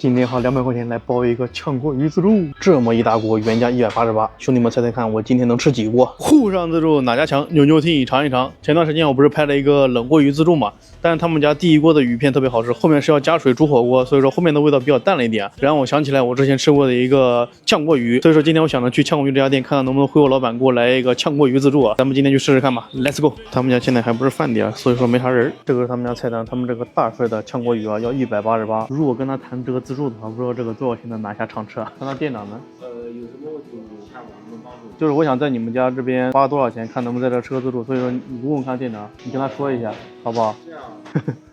今天花200块钱来包一个炝锅鱼自助，这么一大锅，原价188。兄弟们猜猜看，我今天能吃几锅？沪上自助哪家强？扭扭听，尝一尝。前段时间我不是拍了一个冷锅鱼自助嘛，但是他们家第一锅的鱼片特别好吃，后面是要加水煮火锅，所以说后面的味道比较淡了一点。然后我想起来我之前吃过的一个炝锅鱼，所以说今天我想着去炝锅鱼这家店看看能不能回我老板给我来一个炝锅鱼自助啊。咱们今天去试试看吧 ，Let's go。他们家现在还不是饭点，所以说没啥人。这个是他们家菜单，他们这个大份的炝锅鱼啊要188。如果跟他谈这个自助的话，不知道这个多少钱能拿下畅吃啊？看他店长呢？有什么就看我能帮助。就是我想在你们家这边花多少钱，看能不能在这吃个自助。所以说你问问看店长，你跟他说一下，好不好？这样。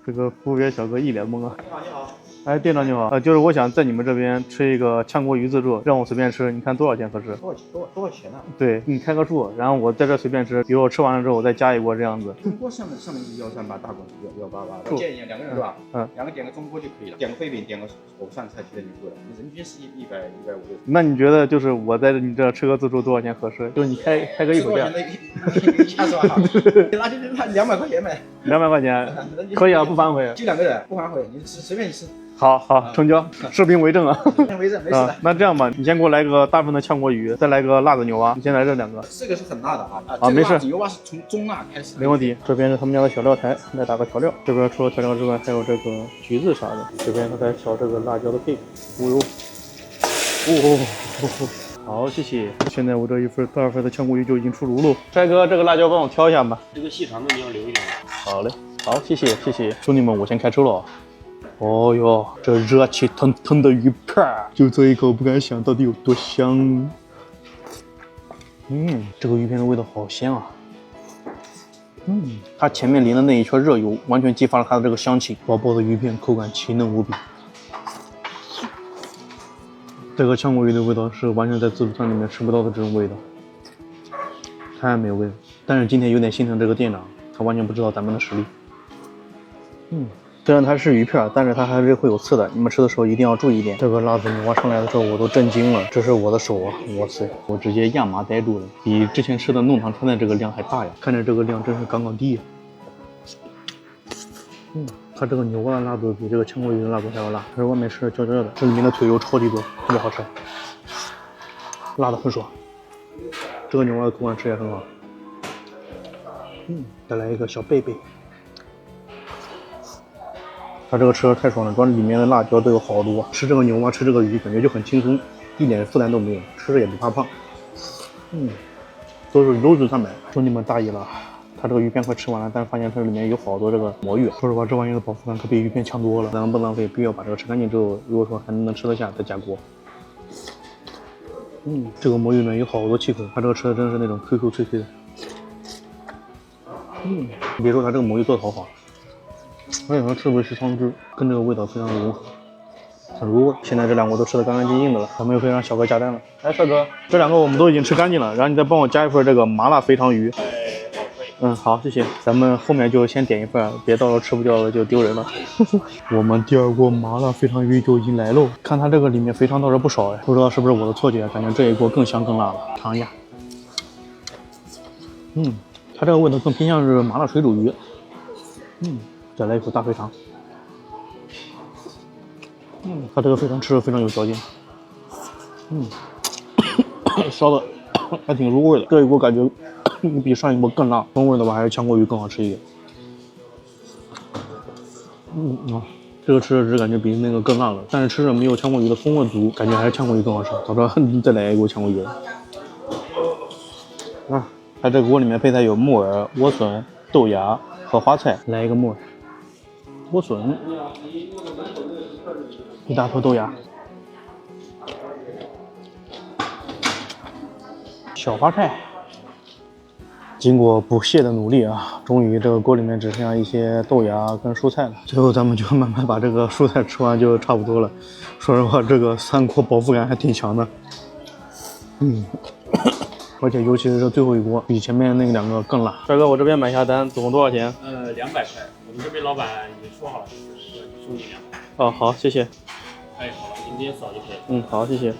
这个服务员小哥一脸懵啊。你好，你好。哎，店长你好，就是我想在你们这边吃一个炝锅鱼自助，让我随便吃，你看多少钱合适？多少钱呢？对你开个数，然后我在这随便吃，比如我吃完了之后我再加一锅这样子。中锅上面是138，大锅188。我建议2个人是吧？两个点个中锅就可以了，点个飞饼，点个火上菜其实就够了。你人均是150。那你觉得就是我在你这吃个自助多少钱合适？就是你开个一口店。一下是吧？那就200块钱呗。200块钱可以啊，不反悔。就2个人，不反悔，你随便你吃。好，成交，视频为证啊。为证，没事的。那这样吧，你先给我来个大份的炝锅鱼，再来个辣子牛蛙，你先来这2个。这个是很辣的没事。牛蛙是从中辣开始。没问题。这边是他们家的小料台，来打个调料。这边除了调料之外，还有这个橘子啥的。这边他在调这个辣椒的配比。好，谢谢。现在我这一份大份的炝锅鱼就已经出炉喽。帅哥，这个辣椒帮我挑一下吧。这个细长的你要留一点。好嘞，好，谢谢。兄弟们，我先开吃了。哦哟，这热气腾腾的鱼片儿，就这一口不敢想到底有多香。这个鱼片的味道好香啊。它前面淋的那一圈热油，完全激发了它的这个香气。薄薄的鱼片，口感奇嫩无比。这个炝锅鱼的味道是完全在自助餐里面吃不到的这种味道，太美味了。但是今天有点心疼这个店长，他完全不知道咱们的实力。虽然它是鱼片，但是它还是会有刺的，你们吃的时候一定要注意一点。这个辣子牛蛙上来的时候我都震惊了，这是我的手啊，哇塞，我直接亚麻呆住了，比之前吃的弄堂川的这个量还大呀，看着这个量真是杠杠低呀。它这个牛蛙的辣度比这个炝锅鱼的辣度还要辣，可是外面是焦焦的，这里面的腿油超级多，特别好吃，辣的很爽。这个牛蛙的口感吃也很好。再来一个小贝贝。它这个吃的太爽了，主要里面的辣椒都有好多。吃这个牛蛙，吃这个鱼，感觉就很轻松，一点负担都没有，吃着也不怕胖。都是优质蛋白。兄弟们大意了，它这个鱼片快吃完了，但是发现它里面有好多这个魔芋。说实话，这玩意的饱腹感可比鱼片强多了。咱不浪费，必须要把这个吃干净之后，如果说还能吃得下，再加锅。这个魔芋里面有好多气孔，它这个吃的真是那种 Q Q 脆脆的。你别说它这个魔芋做的好好。而且它是不是汤汁跟这个味道非常的融合，很入味。现在这2锅都吃得干干净净的了，咱们又可以让小哥加单了。哎，帅哥，这2个我们都已经吃干净了，然后你再帮我加一份这个麻辣肥肠鱼。好，谢谢。咱们后面就先点一份，别到时候吃不掉了就丢人了。我们第2锅麻辣肥肠鱼就已经来喽，看它这个里面肥肠倒是不少哎，不知道是不是我的错觉，感觉这一锅更香更辣了。尝一下。它这个味道更偏向是麻辣水煮鱼。再来一口大肥肠。它这个肥肠吃的非常有嚼劲。烧的还挺入味的。这一锅感觉比上一锅更辣，风味的话还是炝锅鱼更好吃一点。这个吃着只感觉比那个更辣了，但是吃着没有炝锅鱼的风味足，感觉还是炝锅鱼更好吃。早知道再来一锅炝锅鱼了。它这个锅里面配菜有木耳、莴笋、豆芽和花菜，来一个木耳。莴笋，一大坨豆芽，小花菜。经过不懈的努力啊，终于这个锅里面只剩下一些豆芽跟蔬菜了。最后咱们就慢慢把这个蔬菜吃完就差不多了。说实话，这个3锅饱腹感还挺强的。而且尤其是这最后一锅，比前面那2个更辣。帅哥，我这边买下单，总共多少钱？200块。我们这边老板已经说好了，收你200。好，谢谢。哎，好了，你直接扫就可以。好，谢谢。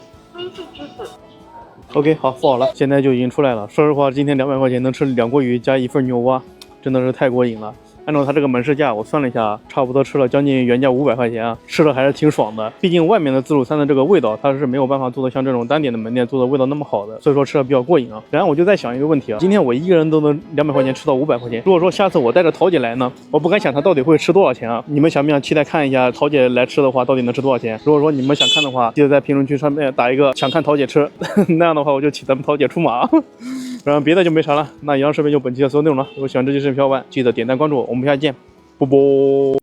OK， 好，付好了，现在就已经出来了。说实话，今天200块钱能吃2锅鱼加1份牛蛙，真的是太过瘾了。按照它这个门市价，我算了一下，差不多吃了将近原价500块钱啊，吃的还是挺爽的。毕竟外面的自助餐的这个味道，它是没有办法做的像这种单点的门店做的味道那么好的，所以说吃的比较过瘾啊。然后我就在想一个问题啊，今天我一个人都能200块钱吃到500块钱，如果说下次我带着桃姐来呢，我不敢想她到底会吃多少钱啊。你们想不想期待看一下桃姐来吃的话，到底能吃多少钱？如果说你们想看的话，记得在评论区上面打一个想看桃姐吃，那样的话我就请咱们桃姐出马。然后别的就没啥了，那以上视频就本期的所有内容了。如果喜欢这期视频的小伙伴，记得点赞关注我，我们下期见，啵啵。